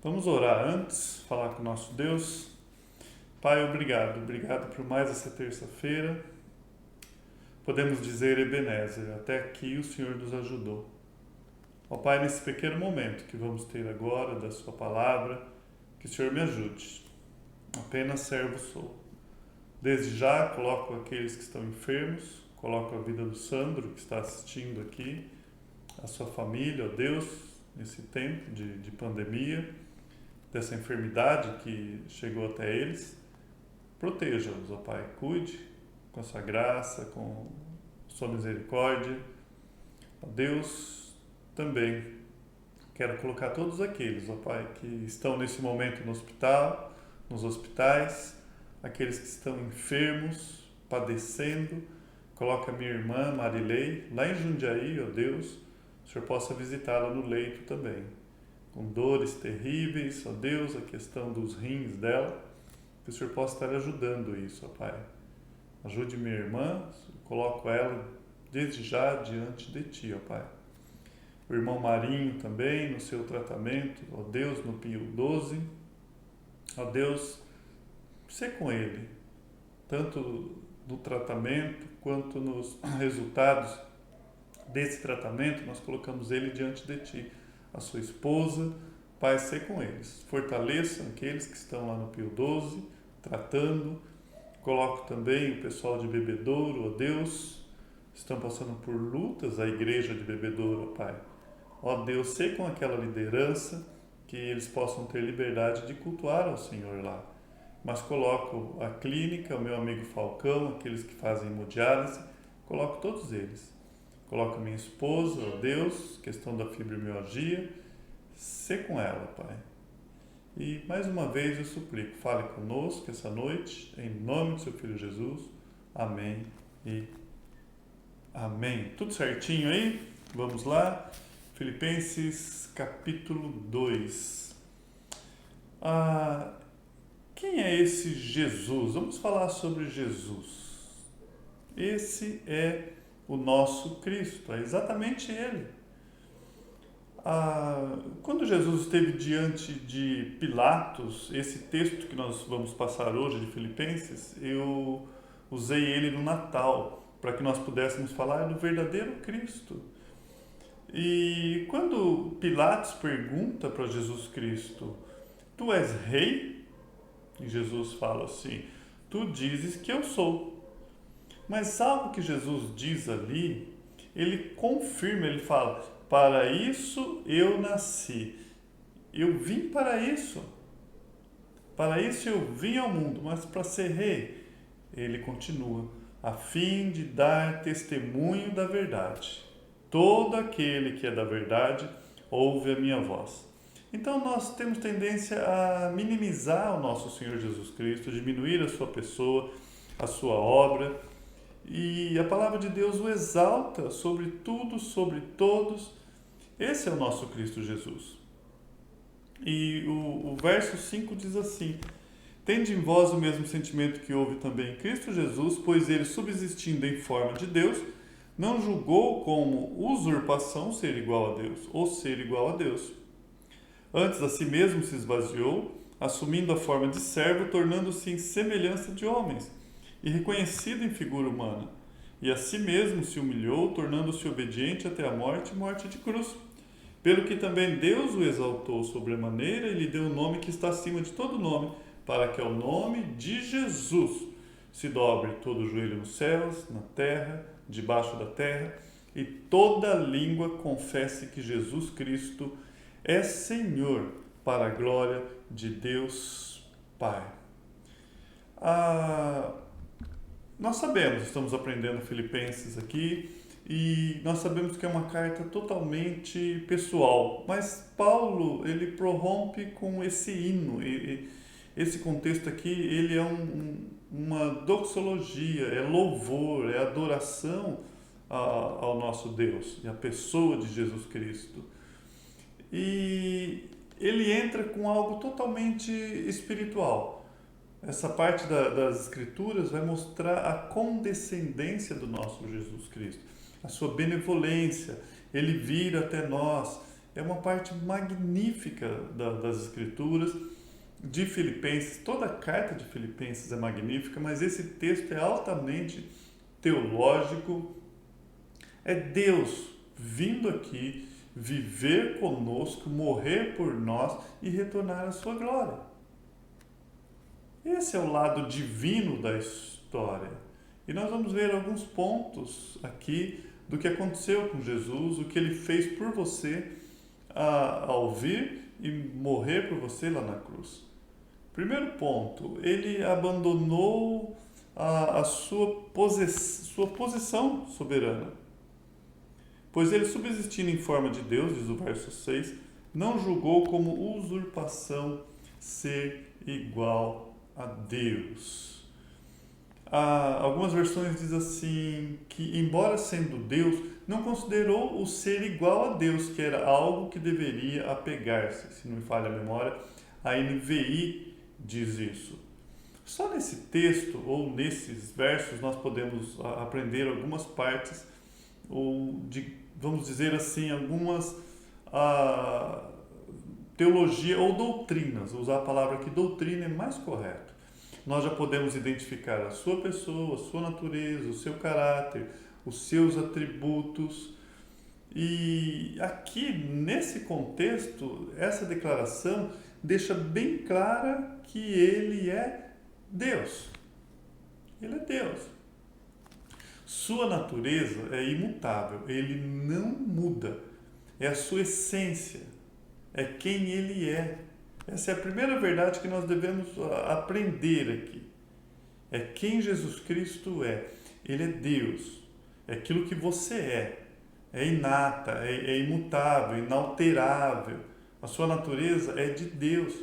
Vamos orar antes, falar com o nosso Deus. Pai, obrigado por mais essa terça-feira. Podemos dizer Ebenezer, até aqui o Senhor nos ajudou. Ó Pai, nesse pequeno momento que vamos ter agora da Sua palavra, que o Senhor me ajude. Apenas servo sou. Desde já coloco aqueles que estão enfermos, coloco a vida do Sandro, que está assistindo aqui, a sua família, ó Deus, nesse tempo de pandemia, dessa enfermidade que chegou até eles. Proteja-os, ó Pai, cuide com a sua graça, com a sua misericórdia. Ó Deus, também quero colocar todos aqueles, ó Pai, que estão nesse momento no hospital, nos hospitais, aqueles que estão enfermos, padecendo. Coloca minha irmã Marilei, lá em Jundiaí, ó Deus, o Senhor possa visitá-la no leito também, com dores terríveis, ó Deus, a questão dos rins dela, que o Senhor possa estar ajudando isso, ó Pai. Ajude minha irmã, coloco ela desde já diante de Ti, ó Pai. O irmão Marinho também, no seu tratamento, ó Deus, no Pio 12, ó Deus, sê com ele, tanto no tratamento quanto nos resultados desse tratamento, nós colocamos ele diante de Ti. A sua esposa, Pai, sê com eles. Fortaleçam aqueles que estão lá no Pio 12, tratando. Coloco também o pessoal de Bebedouro, ó Deus, estão passando por lutas, a igreja de Bebedouro, ó Pai. Ó Deus, sê com aquela liderança, que eles possam ter liberdade de cultuar ao Senhor lá. Mas coloco a clínica, o meu amigo Falcão, aqueles que fazem hemodiálise, coloco todos eles. Coloco a minha esposa, ó Deus, questão da fibromialgia, sê com ela, Pai. E mais uma vez eu suplico, fale conosco essa noite, em nome do Seu Filho Jesus. Amém e amém. Tudo certinho aí? Vamos lá. Filipenses capítulo 2. Quem é esse Jesus? Vamos falar sobre Jesus. Esse é o nosso Cristo, é exatamente Ele. Quando Jesus esteve diante de Pilatos, esse texto que nós vamos passar hoje de Filipenses, eu usei ele no Natal, para que nós pudéssemos falar do verdadeiro Cristo. E quando Pilatos pergunta para Jesus Cristo, tu és rei? E Jesus fala assim, tu dizes que eu sou. Mas algo que Jesus diz ali, ele confirma, ele fala, para isso eu nasci. Eu vim para isso. Para isso eu vim ao mundo, mas para ser rei, ele continua, a fim de dar testemunho da verdade. Todo aquele que é da verdade ouve a minha voz. Então nós temos tendência a minimizar o nosso Senhor Jesus Cristo, diminuir a sua pessoa, a sua obra, e a palavra de Deus o exalta sobre tudo, sobre todos. Esse é o nosso Cristo Jesus. E o verso 5 diz assim, tende em vós o mesmo sentimento que houve também em Cristo Jesus, pois ele, subsistindo em forma de Deus, não julgou como usurpação ser igual a Deus, ou ser igual a Deus. Antes a si mesmo se esvaziou, assumindo a forma de servo, tornando-se em semelhança de homens, e reconhecido em figura humana. E a si mesmo se humilhou, tornando-se obediente até a morte, morte de cruz. Pelo que também Deus o exaltou sobremaneira e lhe deu um nome que está acima de todo nome, para que ao nome de Jesus se dobre todo o joelho nos céus, na terra, debaixo da terra, e toda língua confesse que Jesus Cristo é Senhor, para a glória de Deus Pai. Nós sabemos, estamos aprendendo Filipenses aqui, e nós sabemos que é uma carta totalmente pessoal, mas Paulo, ele prorrompe com esse hino, esse contexto aqui, ele é uma doxologia, é louvor, é adoração ao nosso Deus e à pessoa de Jesus Cristo. E ele entra com algo totalmente espiritual. Essa parte das Escrituras vai mostrar a condescendência do nosso Jesus Cristo, a sua benevolência. Ele vir até nós, é uma parte magnífica das Escrituras. De Filipenses, toda a carta de Filipenses é magnífica, mas esse texto é altamente teológico. É Deus vindo aqui, viver conosco, morrer por nós e retornar à sua glória. Esse é o lado divino da história. E nós vamos ver alguns pontos aqui do que aconteceu com Jesus, o que ele fez por você ao vir e morrer por você lá na cruz. Primeiro ponto, ele abandonou a sua posição soberana. Pois ele, subsistindo em forma de Deus, diz o verso 6, não julgou como usurpação ser igual a Deus. Algumas versões dizem assim, que embora sendo Deus, não considerou o ser igual a Deus, que era algo que deveria apegar-se. Se não me falha a memória, a NVI diz isso. Só nesse texto, ou nesses versos, nós podemos aprender algumas partes, ou vamos dizer assim, algumas teologia ou doutrinas. Usar a palavra aqui, doutrina, é mais correto. Nós já podemos identificar a sua pessoa, a sua natureza, o seu caráter, os seus atributos. E aqui, nesse contexto, essa declaração deixa bem clara que ele é Deus. Ele é Deus. Sua natureza é imutável, ele não muda. É a sua essência, é quem ele é. Essa é a primeira verdade que nós devemos aprender aqui. É quem Jesus Cristo é. Ele é Deus. É aquilo que você é. É inata, é imutável, inalterável. A sua natureza é de Deus.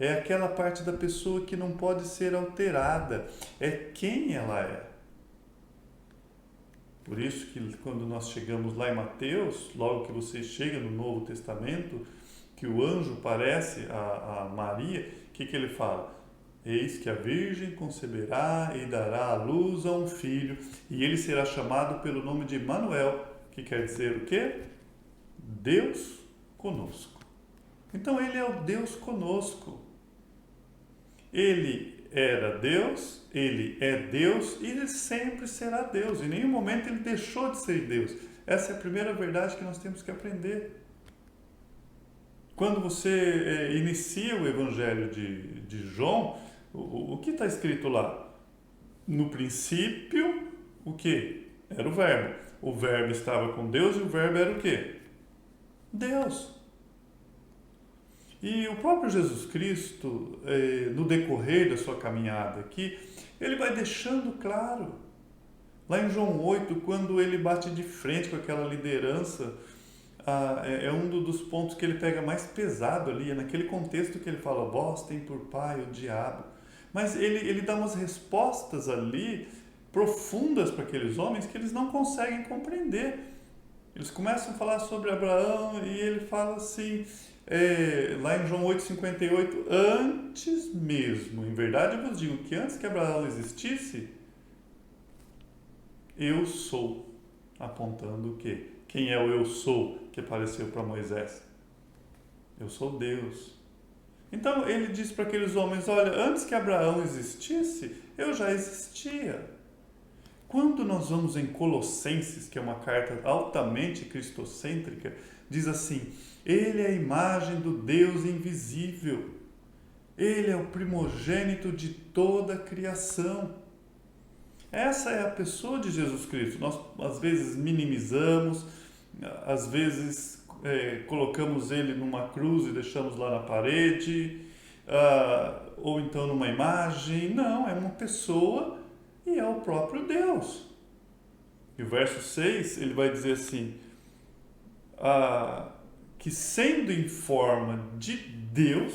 É aquela parte da pessoa que não pode ser alterada. É quem ela é. Por isso que quando nós chegamos lá em Mateus, logo que você chega no Novo Testamento, que o anjo parece a Maria, o que ele fala? Eis que a Virgem conceberá e dará à luz a um filho, e ele será chamado pelo nome de Emanuel, que quer dizer o quê? Deus conosco. Então ele é o Deus conosco. Ele era Deus, ele é Deus e ele sempre será Deus. Em nenhum momento ele deixou de ser Deus. Essa é a primeira verdade que nós temos que aprender. Quando você inicia o Evangelho de João, o que está escrito lá? No princípio, o que? Era o Verbo. O Verbo estava com Deus e o Verbo era o quê? Deus. E o próprio Jesus Cristo, no decorrer da sua caminhada aqui, ele vai deixando claro. Lá em João 8, quando ele bate de frente com aquela liderança, é um dos pontos que ele pega mais pesado ali, é naquele contexto que ele fala, vós tem por pai o diabo. Mas ele dá umas respostas ali profundas para aqueles homens que eles não conseguem compreender. Eles começam a falar sobre Abraão e ele fala assim, lá em João 8,58, antes mesmo, em verdade eu vos digo que antes que Abraão existisse, eu sou, apontando o quê? Quem é o eu sou que apareceu para Moisés? Eu sou Deus. Então ele diz para aqueles homens, olha, antes que Abraão existisse, eu já existia. Quando nós vamos em Colossenses, que é uma carta altamente cristocêntrica, diz assim, ele é a imagem do Deus invisível. Ele é o primogênito de toda a criação. Essa é a pessoa de Jesus Cristo. Nós, às vezes, minimizamos, às vezes, colocamos ele numa cruz e deixamos lá na parede, ou então numa imagem. Não, é uma pessoa e é o próprio Deus. E o verso 6, ele vai dizer assim, que sendo em forma de Deus,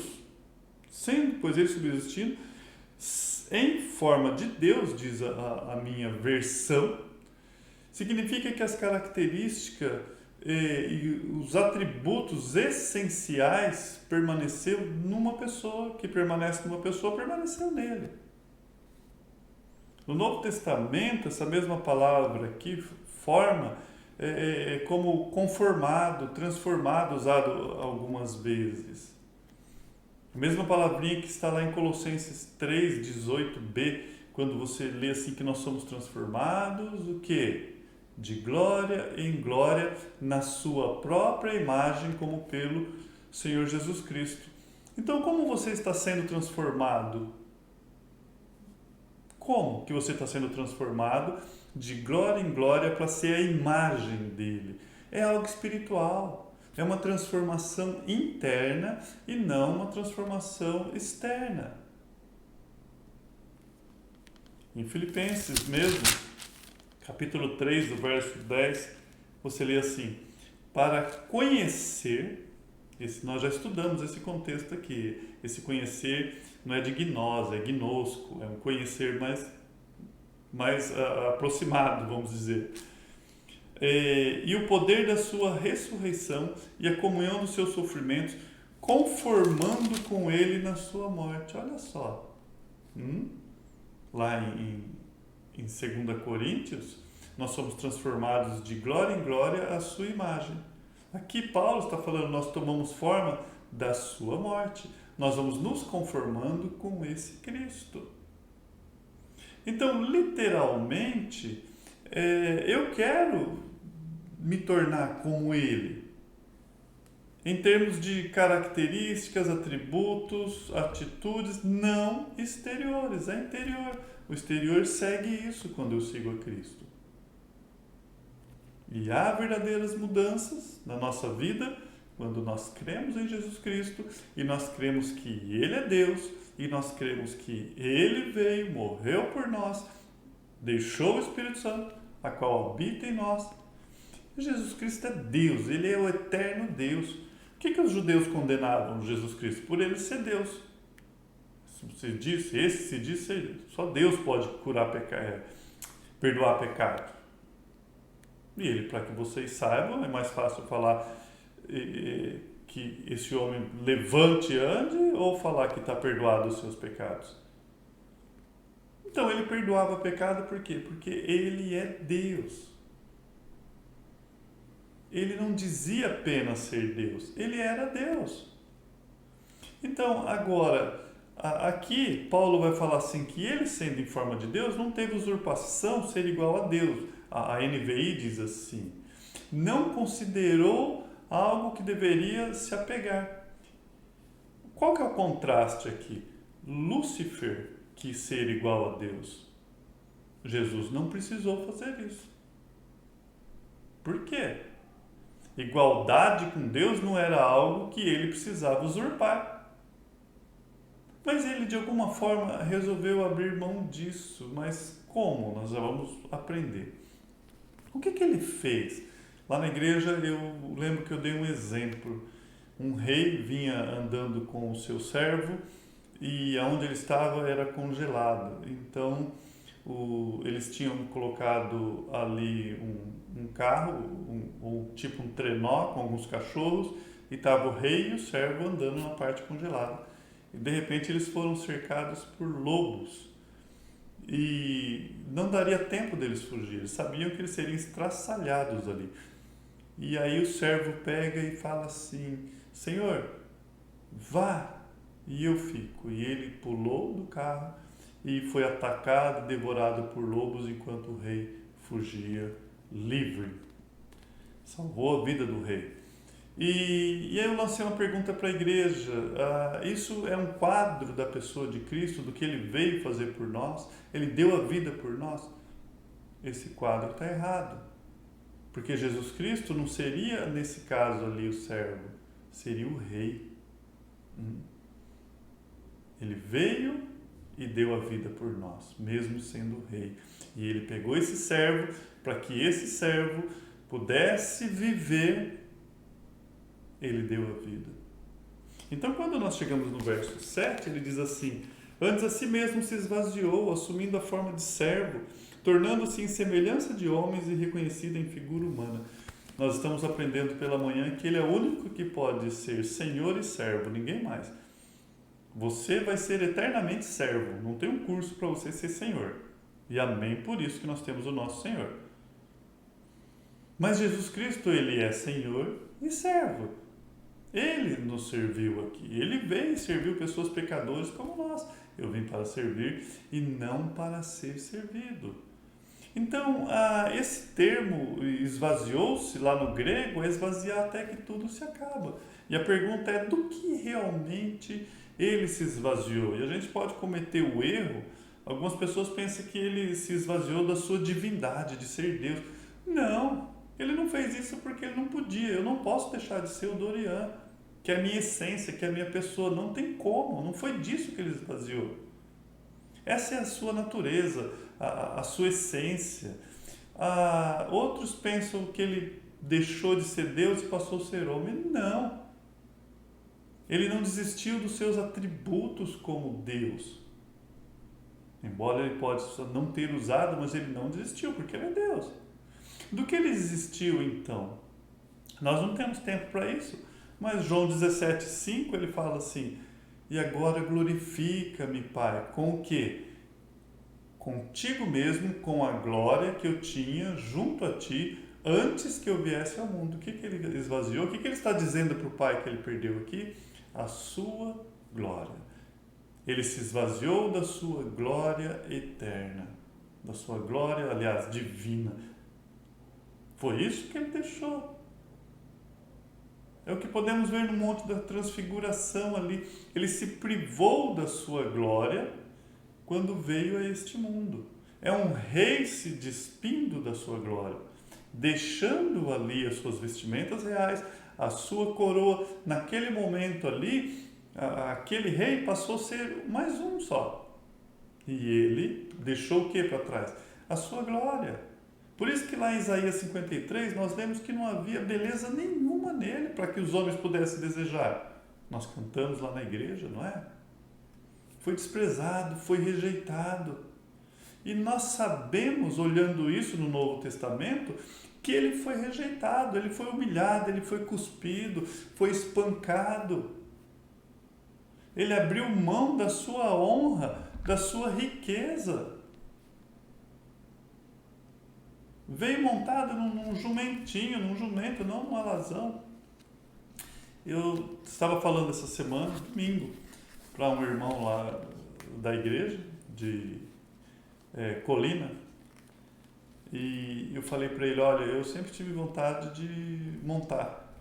pois ele subsistindo, em forma de Deus, diz a minha versão, significa que as características e os atributos essenciais permaneceu numa pessoa, que permanece numa pessoa, permaneceu nele. No Novo Testamento, essa mesma palavra aqui, forma, como conformado, transformado, usado algumas vezes. A mesma palavrinha que está lá em Colossenses 3, 18b, quando você lê assim que nós somos transformados, o quê? De glória em glória, na sua própria imagem, como pelo Senhor Jesus Cristo. Então, como você está sendo transformado? Como que você está sendo transformado de glória em glória para ser a imagem dele? É algo espiritual. É uma transformação interna e não uma transformação externa. Em Filipenses mesmo, capítulo 3, do verso 10, você lê assim: para conhecer, nós já estudamos esse contexto aqui, esse conhecer não é de gnose, é gnosco, é um conhecer mais aproximado, vamos dizer. E o poder da sua ressurreição e a comunhão dos seus sofrimentos, conformando com ele na sua morte. Olha só. Lá em 2 Coríntios, nós somos transformados de glória em glória à sua imagem. Aqui Paulo está falando, nós tomamos forma da sua morte. Nós vamos nos conformando com esse Cristo. Então, literalmente, eu quero me tornar como ele. Em termos de características, atributos, atitudes, não exteriores, é interior. O exterior segue isso quando eu sigo a Cristo. E há verdadeiras mudanças na nossa vida quando nós cremos em Jesus Cristo e nós cremos que Ele é Deus e nós cremos que Ele veio, morreu por nós, deixou o Espírito Santo, a qual habita em nós. Jesus Cristo é Deus, Ele é o eterno Deus. O que os judeus condenavam Jesus Cristo? Por Ele ser Deus. Se disse, só Deus pode perdoar pecado. E ele, para que vocês saibam, é mais fácil falar que esse homem levante e ande ou falar que está perdoado os seus pecados? Então, ele perdoava pecado por quê? Porque ele é Deus. Ele não dizia apenas ser Deus, ele era Deus. Então, agora, aqui Paulo vai falar assim que ele, sendo em forma de Deus, não teve usurpação ser igual a Deus. A NVI diz assim: não considerou algo que deveria se apegar. Qual que é o contraste aqui? Lúcifer quis ser igual a Deus. Jesus não precisou fazer isso. Por quê? Igualdade com Deus não era algo que ele precisava usurpar. Mas ele, de alguma forma, resolveu abrir mão disso. Mas como? Nós já vamos aprender. O que ele fez? Lá na igreja, eu lembro que eu dei um exemplo. Um rei vinha andando com o seu servo e aonde ele estava era congelado. Então, eles tinham colocado ali um carro, tipo um trenó com alguns cachorros, e estava o rei e o servo andando na parte congelada. E de repente eles foram cercados por lobos. E não daria tempo deles fugir, eles sabiam que eles seriam estraçalhados ali. E aí o servo pega e fala assim: Senhor, vá, e eu fico. E ele pulou do carro e foi atacado, devorado por lobos, enquanto o rei fugia livre. Salvou a vida do rei. E aí eu lancei uma pergunta para a igreja: isso é um quadro da pessoa de Cristo, do que Ele veio fazer por nós? Ele deu a vida por nós? Esse quadro está errado. Porque Jesus Cristo não seria, nesse caso ali, o servo, seria o rei. Ele veio e deu a vida por nós, mesmo sendo o rei. E ele pegou esse servo para que esse servo pudesse viver. Ele deu a vida. Então, quando nós chegamos no verso 7, ele diz assim: antes a si mesmo se esvaziou, assumindo a forma de servo, tornando-se em semelhança de homens e reconhecido em figura humana. Nós estamos aprendendo pela manhã que ele é o único que pode ser Senhor e servo, ninguém mais. Você vai ser eternamente servo, não tem um curso para você ser Senhor. E amém por isso que nós temos o nosso Senhor. Mas Jesus Cristo, ele é Senhor e servo. Ele nos serviu aqui. Ele veio e serviu pessoas pecadoras como nós. Eu vim para servir e não para ser servido. Então, esse termo esvaziou-se lá no grego, é esvaziar até que tudo se acaba. E a pergunta é do que realmente ele se esvaziou? E a gente pode cometer o erro, algumas pessoas pensam que ele se esvaziou da sua divindade, de ser Deus. Não, ele não fez isso porque ele não podia. Eu não posso deixar de ser o Dorian, que é a minha essência, que é a minha pessoa. Não tem como, não foi disso que ele esvaziou. Essa é a sua natureza, a sua essência. Outros pensam que ele deixou de ser Deus e passou a ser homem. Não. Ele não desistiu dos seus atributos como Deus. Embora ele possa não ter usado, mas ele não desistiu, porque ele é Deus. Do que ele desistiu, então? Nós não temos tempo para isso, mas João 17,5 ele fala assim: e agora glorifica-me, Pai, com o quê? Contigo mesmo, com a glória que eu tinha junto a ti antes que eu viesse ao mundo. O que ele esvaziou? O que ele está dizendo para o Pai que ele perdeu aqui? A sua glória. Ele se esvaziou da sua glória eterna, da sua glória, aliás, divina. Foi isso que ele deixou. É o que podemos ver no Monte da Transfiguração ali. Ele se privou da sua glória quando veio a este mundo. É um rei se despindo da sua glória, deixando ali as suas vestimentas reais, a sua coroa. Naquele momento ali, aquele rei passou a ser mais um só. E ele deixou o que para trás? A sua glória. Por isso que lá em Isaías 53 nós vemos que não havia beleza nenhuma nele para que os homens pudessem desejar. Nós cantamos lá na igreja, não é? Foi desprezado, foi rejeitado. E nós sabemos, olhando isso no Novo Testamento, que ele foi rejeitado, ele foi humilhado, ele foi cuspido, foi espancado. Ele abriu mão da sua honra, da sua riqueza. Veio montado num jumentinho, num jumento, não num alazão. Eu estava falando essa semana, domingo, para um irmão lá da igreja, de Colina, e eu falei para ele: olha, eu sempre tive vontade de montar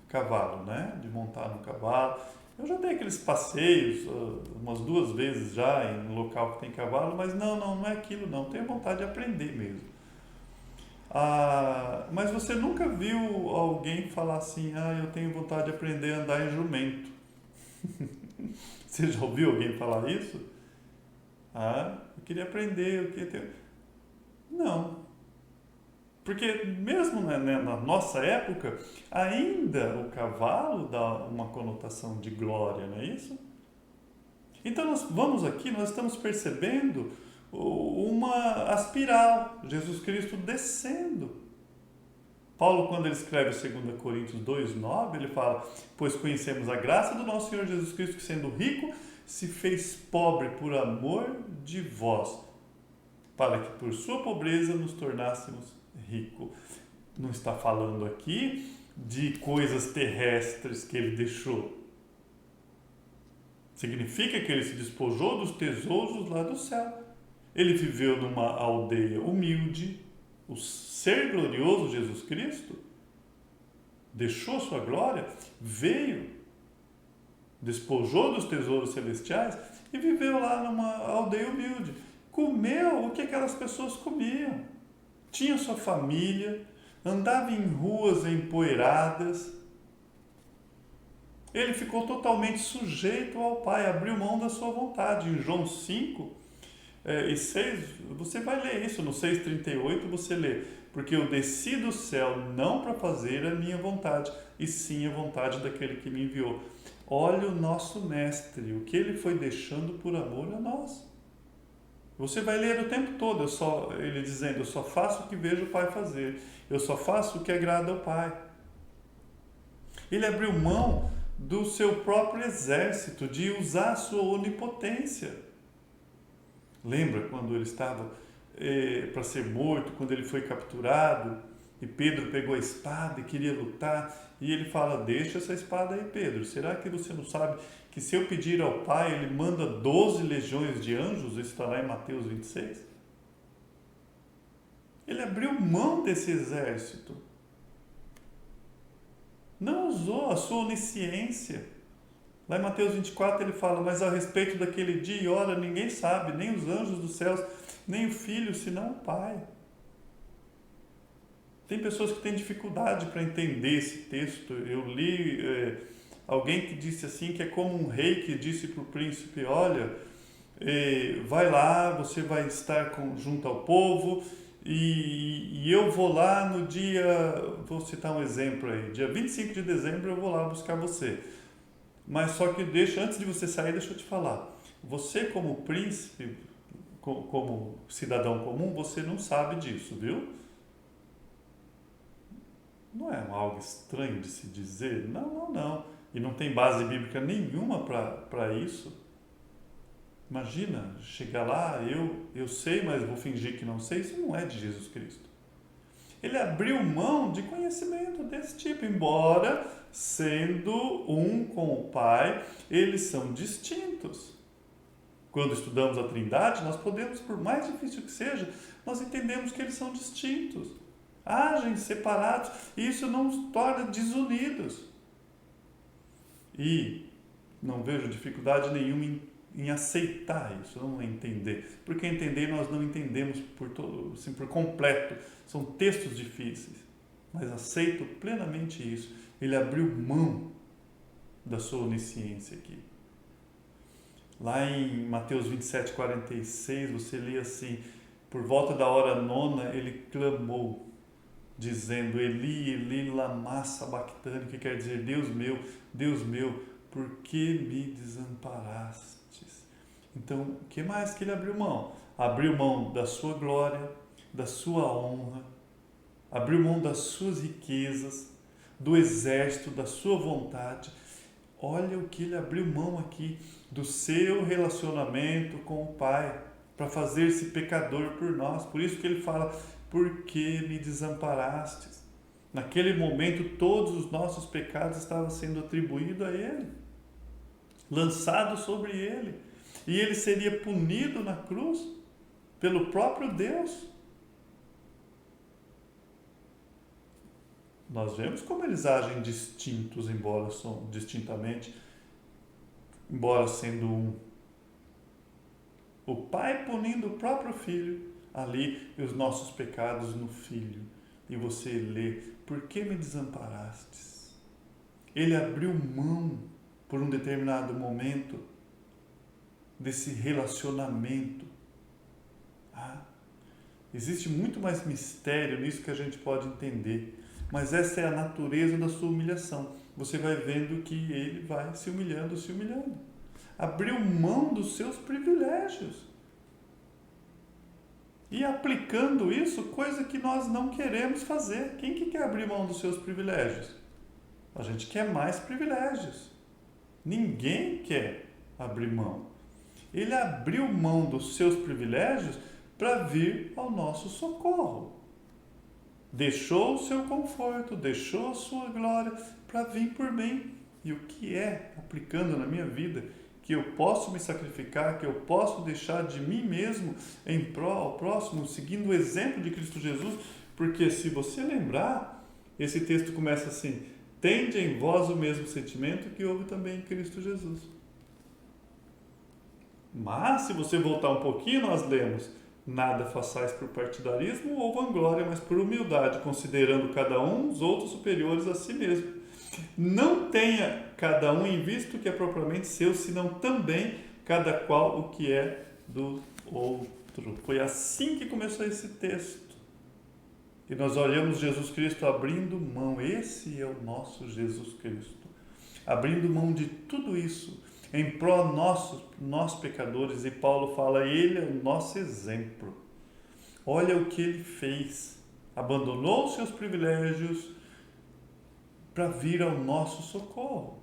cavalo, né? De montar no cavalo. Eu já dei aqueles passeios umas 2 vezes já em local que tem cavalo, mas não é aquilo não, tenho vontade de aprender mesmo. Mas você nunca viu alguém falar assim: eu tenho vontade de aprender a andar em jumento? Você já ouviu alguém falar isso? Eu queria aprender, eu queria ter... Não. Porque mesmo na nossa época, ainda o cavalo dá uma conotação de glória, não é isso? Então nós vamos aqui, nós estamos percebendo uma espiral, Jesus Cristo descendo. Paulo, quando ele escreve 2 Coríntios 2,9, ele fala: pois conhecemos a graça do nosso Senhor Jesus Cristo, que sendo rico, se fez pobre por amor de vós, para que por sua pobreza nos tornássemos ricos. Não está falando aqui de coisas terrestres que ele deixou. Significa que ele se despojou dos tesouros lá do céu. Ele viveu numa aldeia humilde. O ser glorioso Jesus Cristo deixou sua glória, veio, despojou dos tesouros celestiais e viveu lá numa aldeia humilde. Comeu o que aquelas pessoas comiam. Tinha sua família, andava em ruas empoeiradas. Ele ficou totalmente sujeito ao Pai, abriu mão da sua vontade. Em João 5 e 6, você vai ler isso, no 6,38 você lê: porque eu desci do céu não para fazer a minha vontade, e sim a vontade daquele que me enviou. Olha o nosso mestre, o que ele foi deixando por amor a nós. Você vai ler o tempo todo, ele dizendo: eu só faço o que vejo o Pai fazer, eu só faço o que agrada ao Pai. Ele abriu mão do seu próprio exército, de usar a sua onipotência. Lembra quando ele estava para ser morto, quando ele foi capturado? e Pedro pegou a espada e queria lutar, e ele fala, deixa essa espada aí, Pedro, será que você não sabe que se eu pedir ao Pai, Ele manda 12 legiões de anjos? Isso está lá em Mateus 26. Ele abriu mão desse exército, não usou a sua onisciência. Lá em Mateus 24 ele fala, mas a respeito daquele dia e hora ninguém sabe, nem os anjos dos céus, nem o Filho, senão o Pai. Tem pessoas que têm dificuldade para entender esse texto. Eu li alguém que disse assim, que é como um rei que disse para o príncipe, olha, vai lá, você vai estar junto ao povo, e eu vou lá no dia, vou citar um exemplo aí, dia 25 de dezembro eu vou lá buscar você. Mas só que antes de você sair, deixa eu te falar. Você como príncipe, como cidadão comum, você não sabe disso, viu? Não é algo estranho de se dizer? Não. E não tem base bíblica nenhuma para isso. Imagina, chegar lá, eu sei, mas vou fingir que não sei. Isso não é de Jesus Cristo. Ele abriu mão de conhecimento desse tipo, embora sendo um com o Pai, eles são distintos. Quando estudamos a Trindade, nós podemos, por mais difícil que seja, nós entendemos que eles são distintos, agem separados, e isso não os torna desunidos. E não vejo dificuldade nenhuma em aceitar isso, não entender. Porque entender nós não entendemos por completo. São textos difíceis, mas aceito plenamente isso. Ele abriu mão da sua onisciência aqui. Lá em Mateus 27, 46, você lê assim, por volta da hora 9, ele clamou, dizendo, Eli, Eli, lama sabachthani, que quer dizer, Deus meu, por que me desamparastes? Então, o que mais que ele abriu mão? Abriu mão da sua glória, da sua honra, abriu mão das suas riquezas, do exército, da sua vontade. Olha o que ele abriu mão aqui, do seu relacionamento com o Pai, para fazer-se pecador por nós. Por isso que ele fala, por que me desamparastes? Naquele momento, todos os nossos pecados estavam sendo atribuídos a ele, lançados sobre ele. E ele seria punido na cruz pelo próprio Deus. Nós vemos como eles agem distintos, distintamente, embora sendo um. O Pai punindo o próprio Filho, ali, e os nossos pecados no Filho. E você lê, por que me desamparastes? Ele abriu mão, por um determinado momento, desse relacionamento. Existe muito mais mistério nisso que a gente pode entender. Mas essa é a natureza da sua humilhação. Você vai vendo que ele vai se humilhando. Abriu mão dos seus privilégios. E aplicando isso, coisa que nós não queremos fazer. Quem que quer abrir mão dos seus privilégios? A gente quer mais privilégios. Ninguém quer abrir mão. Ele abriu mão dos seus privilégios para vir ao nosso socorro. Deixou o seu conforto, deixou a sua glória para vir por mim. E o que é, aplicando na minha vida, que eu posso me sacrificar, que eu posso deixar de mim mesmo em prol ao próximo, seguindo o exemplo de Cristo Jesus? Porque se você lembrar, esse texto começa assim, tende em vós o mesmo sentimento que houve também em Cristo Jesus. Mas, se você voltar um pouquinho, nós lemos, nada façais por partidarismo ou vanglória, mas por humildade, considerando cada um os outros superiores a si mesmo. Não tenha cada um em vista o que é propriamente seu, senão também cada qual o que é do outro. Foi assim que começou esse texto. E nós olhamos Jesus Cristo abrindo mão. Esse é o nosso Jesus Cristo. Abrindo mão de tudo isso em prol nós pecadores. E Paulo fala, ele é o nosso exemplo. Olha o que ele fez. Abandonou os seus privilégios para vir ao nosso socorro.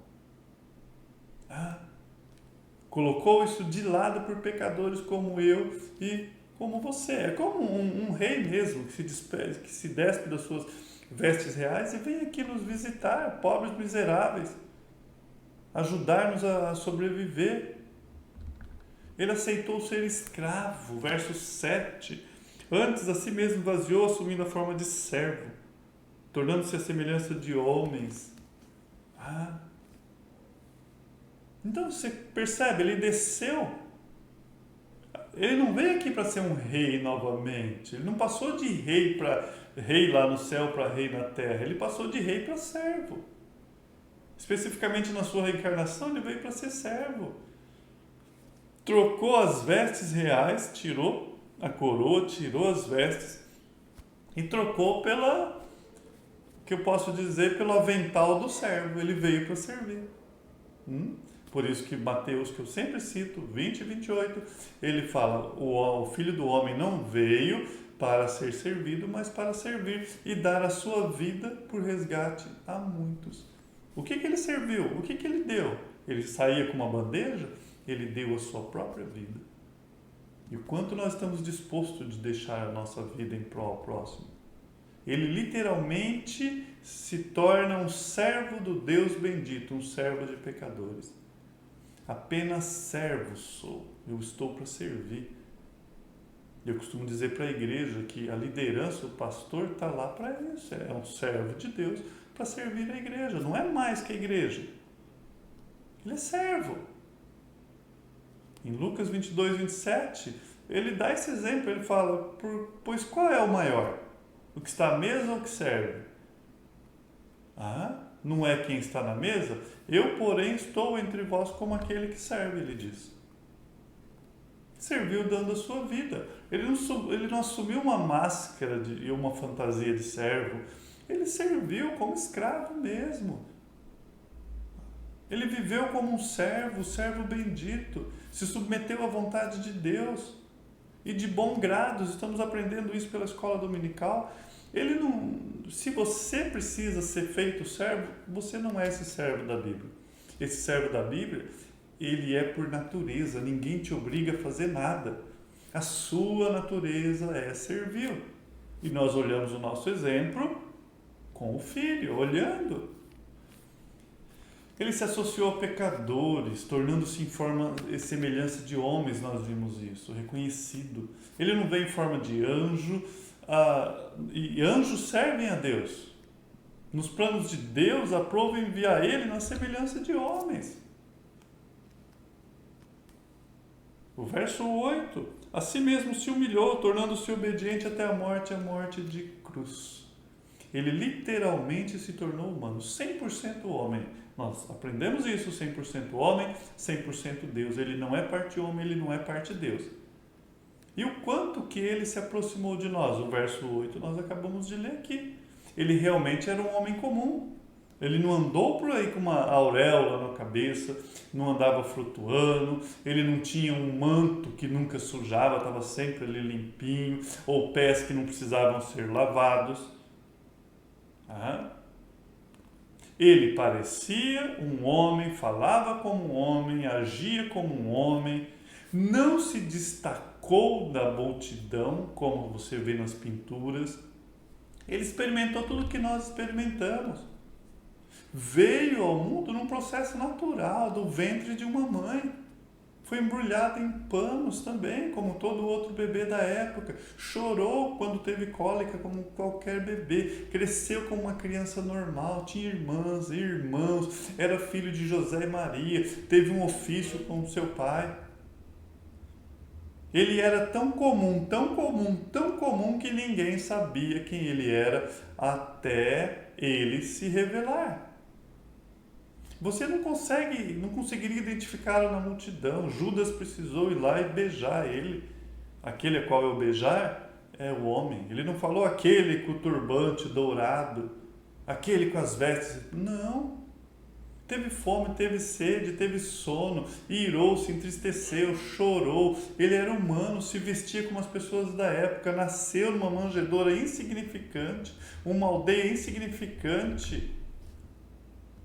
Colocou isso de lado por pecadores como eu e como você. É como um rei mesmo, que se despe das suas vestes reais e vem aqui nos visitar, pobres miseráveis, ajudar-nos a sobreviver. Ele aceitou ser escravo, verso 7. Antes a si mesmo vaziou, assumindo a forma de servo, tornando-se a semelhança de homens. Então você percebe, ele desceu. Ele não veio aqui para ser um rei novamente. Ele não passou de rei para rei lá no céu para rei na terra. Ele passou de rei para servo. Especificamente na sua reencarnação, ele veio para ser servo. Trocou as vestes reais, tirou a coroa, tirou as vestes e trocou pela, que eu posso dizer, pelo avental do servo. Ele veio para servir. Por isso que Mateus, que eu sempre cito, 20 e 28, ele fala, o Filho do Homem não veio para ser servido, mas para servir e dar a sua vida por resgate a muitos. O que ele serviu? O que ele deu? Ele saía com uma bandeja? Ele deu a sua própria vida. E o quanto nós estamos dispostos de deixar a nossa vida em prol ao próximo? Ele literalmente se torna um servo do Deus bendito, um servo de pecadores. Apenas servo sou, eu estou para servir. Eu costumo dizer para a igreja que a liderança, o pastor está lá para isso, é um servo de Deus para servir a igreja, não é mais que a igreja. Ele é servo. Em Lucas 22, 27, ele dá esse exemplo, ele fala, pois qual é o maior? O que está à mesa ou o que serve? Não é quem está na mesa? Eu, porém, estou entre vós como aquele que serve, ele diz. Serviu dando a sua vida. Ele não assumiu uma máscara e uma fantasia de servo. Ele serviu como escravo mesmo. Ele viveu como um servo bendito. Se submeteu à vontade de Deus. E de bom grado, estamos aprendendo isso pela escola dominical. Se você precisa ser feito servo, você não é esse servo da Bíblia. Esse servo da Bíblia, ele é por natureza, ninguém te obriga a fazer nada. A sua natureza é servil. E nós olhamos o nosso exemplo com o Filho, olhando. Ele se associou a pecadores, tornando-se em forma e semelhança de homens, nós vimos isso, reconhecido. Ele não veio em forma de anjo, e anjos servem a Deus. Nos planos de Deus, aprova enviar ele na semelhança de homens. O verso 8, a si mesmo se humilhou, tornando-se obediente até a morte de cruz. Ele literalmente se tornou humano, 100% homem. Nós aprendemos isso, 100% homem, 100% Deus. Ele não é parte homem, ele não é parte Deus. E o quanto que ele se aproximou de nós? O verso 8 nós acabamos de ler aqui. Ele realmente era um homem comum. Ele não andou por aí com uma auréola na cabeça, não andava flutuando, ele não tinha um manto que nunca sujava, estava sempre ali limpinho, ou pés que não precisavam ser lavados. Ele parecia um homem, falava como um homem, agia como um homem, não se destacou da multidão, como você vê nas pinturas. Ele experimentou tudo o que nós experimentamos. Veio ao mundo num processo natural, do ventre de uma mãe. Foi embrulhado em panos também, como todo outro bebê da época. Chorou quando teve cólica, como qualquer bebê. Cresceu como uma criança normal, tinha irmãs e irmãos, era filho de José e Maria, teve um ofício com seu pai. Ele era tão comum, tão comum, tão comum que ninguém sabia quem ele era até ele se revelar. Você não conseguiria identificá-lo na multidão. Judas precisou ir lá e beijar ele. Aquele a qual eu beijar é o homem. Ele não falou aquele com o turbante dourado, aquele com as vestes. Não. Teve fome, teve sede, teve sono, irou-se, entristeceu, chorou. Ele era humano, se vestia como as pessoas da época, nasceu numa manjedoura insignificante, uma aldeia insignificante.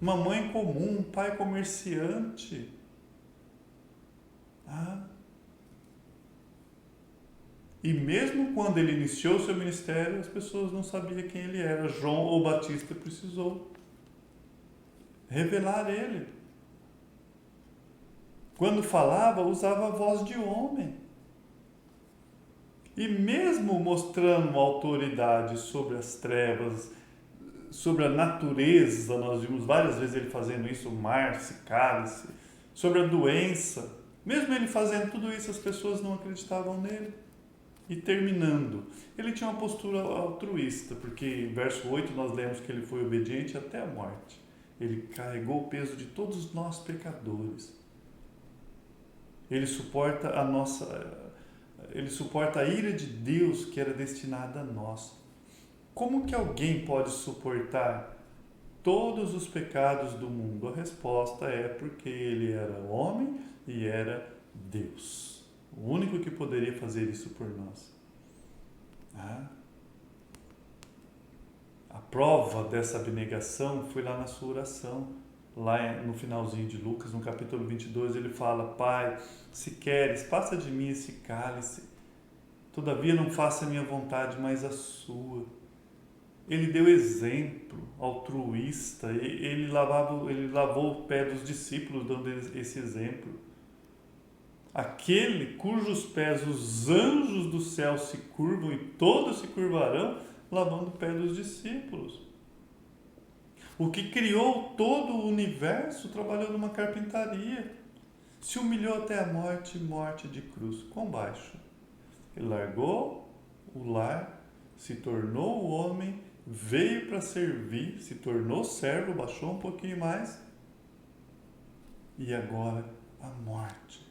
Uma mãe comum, um pai comerciante. E mesmo quando ele iniciou seu ministério, as pessoas não sabiam quem ele era. João o Batista precisou revelar ele. Quando falava, usava a voz de homem. E mesmo mostrando autoridade sobre as trevas, sobre a natureza, nós vimos várias vezes ele fazendo isso, o mar se cale-se, sobre a doença, mesmo ele fazendo tudo isso, as pessoas não acreditavam nele. E terminando, ele tinha uma postura altruísta, porque em verso 8 nós lemos que ele foi obediente até a morte. Ele carregou o peso de todos nós pecadores. Ele suporta a ira de Deus que era destinada a nós. Como que alguém pode suportar todos os pecados do mundo? A resposta é porque ele era homem e era Deus. O único que poderia fazer isso por nós. A prova dessa abnegação foi lá na sua oração. Lá no finalzinho de Lucas, no capítulo 22, ele fala: Pai, se queres, passa de mim esse cálice. Todavia não faça a minha vontade, mas a sua. Ele deu exemplo altruísta. Ele lavou o pé dos discípulos, dando esse exemplo. Aquele cujos pés os anjos do céu se curvam e todos se curvarão, lavando o pé dos discípulos. O que criou todo o universo trabalhou numa carpintaria. Se humilhou até a morte, morte de cruz. Quão baixo? Ele largou o lar, se tornou homem, veio para servir, se tornou servo, baixou um pouquinho mais. E agora a morte.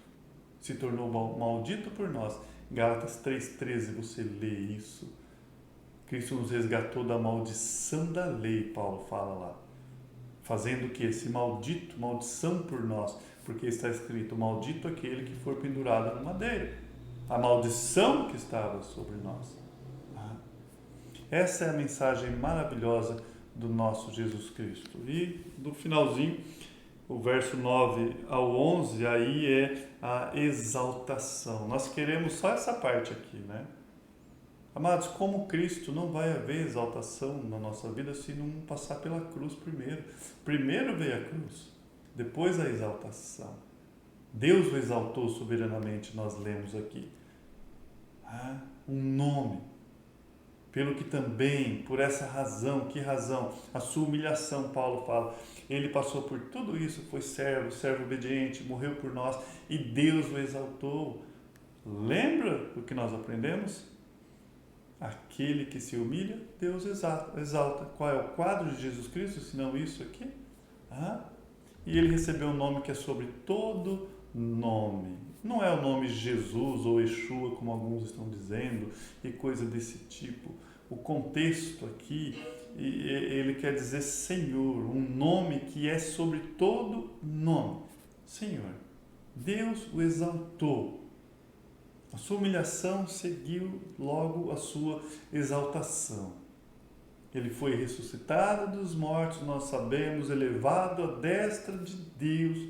Se tornou maldito por nós. Gálatas 3,13, você lê isso. Cristo nos resgatou da maldição da lei, Paulo fala lá. Fazendo o que? Esse maldição por nós. Porque está escrito, maldito aquele que for pendurado no madeiro. A maldição que estava sobre nós. Essa é a mensagem maravilhosa do nosso Jesus Cristo. E do finalzinho, o verso 9 ao 11, aí é a exaltação. Nós queremos só essa parte aqui, né? Amados, como Cristo, não vai haver exaltação na nossa vida se não passar pela cruz primeiro. Primeiro veio a cruz, depois a exaltação. Deus o exaltou soberanamente, nós lemos aqui. Um nome. Pelo que também, por essa razão, que razão? A sua humilhação, Paulo fala. Ele passou por tudo isso, foi servo obediente, morreu por nós e Deus o exaltou. Lembra do que nós aprendemos? Aquele que se humilha, Deus exalta. Qual é o quadro de Jesus Cristo, se não isso aqui? E ele recebeu um nome que é sobre todo nome. Não é o nome Jesus ou Yeshua, como alguns estão dizendo, e coisa desse tipo. O contexto aqui, ele quer dizer Senhor, um nome que é sobre todo nome. Senhor. Deus o exaltou. A sua humilhação seguiu logo a sua exaltação. Ele foi ressuscitado dos mortos, nós sabemos, elevado à destra de Deus,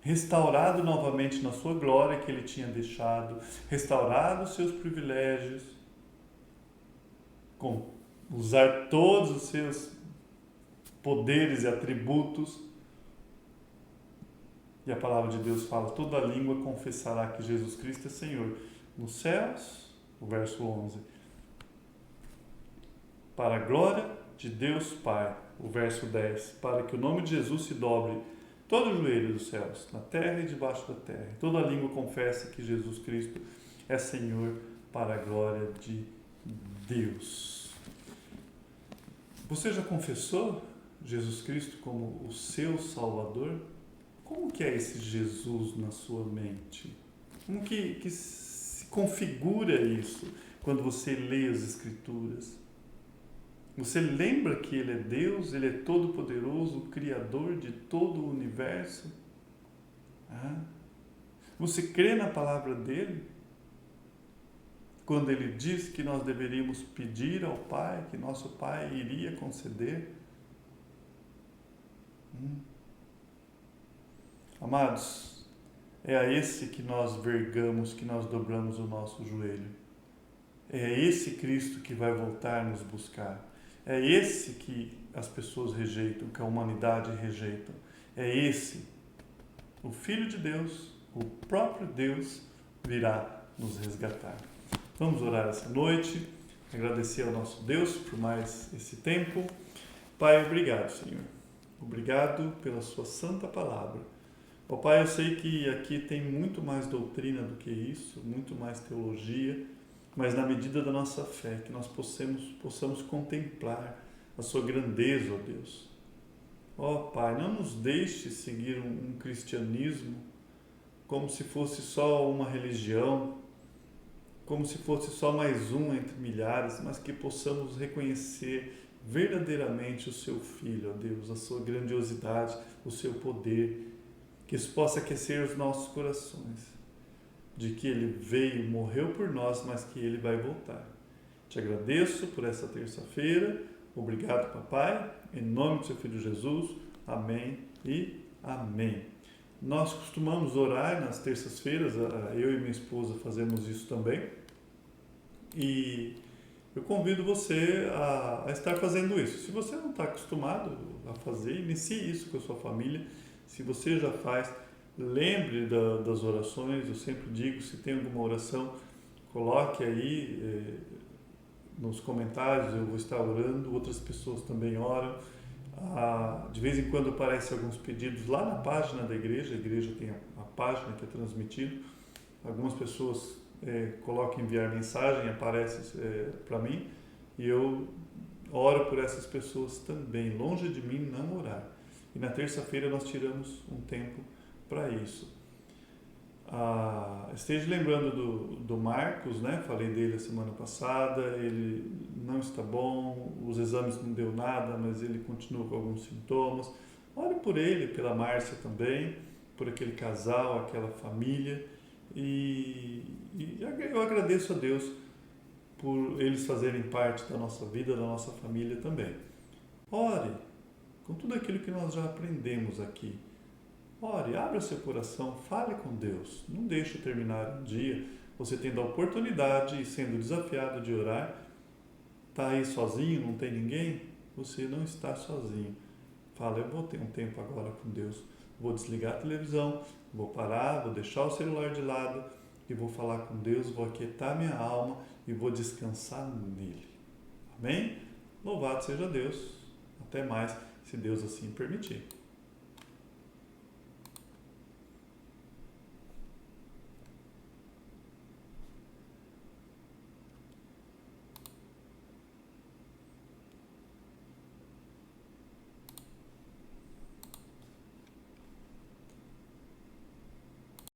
restaurado novamente na sua glória que ele tinha deixado, restaurado os seus privilégios, com usar todos os seus poderes e atributos. E a palavra de Deus fala, toda língua confessará que Jesus Cristo é Senhor. Nos céus, o verso 11, para a glória de Deus Pai, o verso 10, para que o nome de Jesus se dobre todo o joelho dos céus, na terra e debaixo da terra. Toda língua confessa que Jesus Cristo é Senhor, para a glória de Deus. Você já confessou Jesus Cristo como o seu Salvador? Como que é esse Jesus na sua mente? Como que se configura isso quando você lê as Escrituras? Você lembra que Ele é Deus, Ele é todo-poderoso, o Criador de todo o universo? Você crê na palavra dEle? Quando Ele diz que nós deveríamos pedir ao Pai, que nosso Pai iria conceder? Amados, É a esse que nós vergamos, que nós dobramos o nosso joelho. É esse Cristo que vai voltar nos buscar. É esse que as pessoas rejeitam, que a humanidade rejeita. É esse, o Filho de Deus, o próprio Deus, virá nos resgatar. Vamos orar essa noite, agradecer ao nosso Deus por mais esse tempo. Pai, obrigado, Senhor. Obrigado pela sua santa palavra. Ó Pai, eu sei que aqui tem muito mais doutrina do que isso, muito mais teologia, mas na medida da nossa fé, que nós possamos contemplar a sua grandeza, ó Deus. Ó Pai, não nos deixe seguir um cristianismo como se fosse só uma religião, como se fosse só mais um entre milhares, mas que possamos reconhecer verdadeiramente o Seu Filho, ó Deus, a Sua grandiosidade, o Seu poder, que isso possa aquecer os nossos corações, de que Ele veio, morreu por nós, mas que Ele vai voltar. Te agradeço por essa terça-feira, obrigado, Papai, em nome do Seu Filho Jesus, amém e amém. Nós costumamos orar nas terças-feiras, eu e minha esposa fazemos isso também, e eu convido você a estar fazendo isso. Se você não está acostumado a fazer, inicie isso com a sua família. Se você já faz, lembre das orações. Eu sempre digo, se tem alguma oração, coloque aí nos comentários, eu vou estar orando, outras pessoas também oram. De vez em quando aparecem alguns pedidos lá na página da igreja, a igreja tem a página que é transmitida, algumas pessoas colocam enviar mensagem, aparece para mim, e eu oro por essas pessoas também, longe de mim não orar. E na terça-feira nós tiramos um tempo para isso. Esteja lembrando do Marcos, né? Falei dele a semana passada, ele não está bom, os exames não deu nada, mas ele continua com alguns sintomas. Ore por ele, pela Márcia também, por aquele casal, aquela família, e eu agradeço a Deus por eles fazerem parte da nossa vida, da nossa família também. Ore com tudo aquilo que nós já aprendemos aqui. Ore, abra seu coração, fale com Deus. Não deixe terminar um dia, você tendo a oportunidade e sendo desafiado de orar. Está aí sozinho, não tem ninguém? Você não está sozinho. Fala, eu vou ter um tempo agora com Deus. Vou desligar a televisão, vou parar, vou deixar o celular de lado e vou falar com Deus, vou aquietar minha alma e vou descansar nele. Amém? Louvado seja Deus. Até mais, se Deus assim permitir.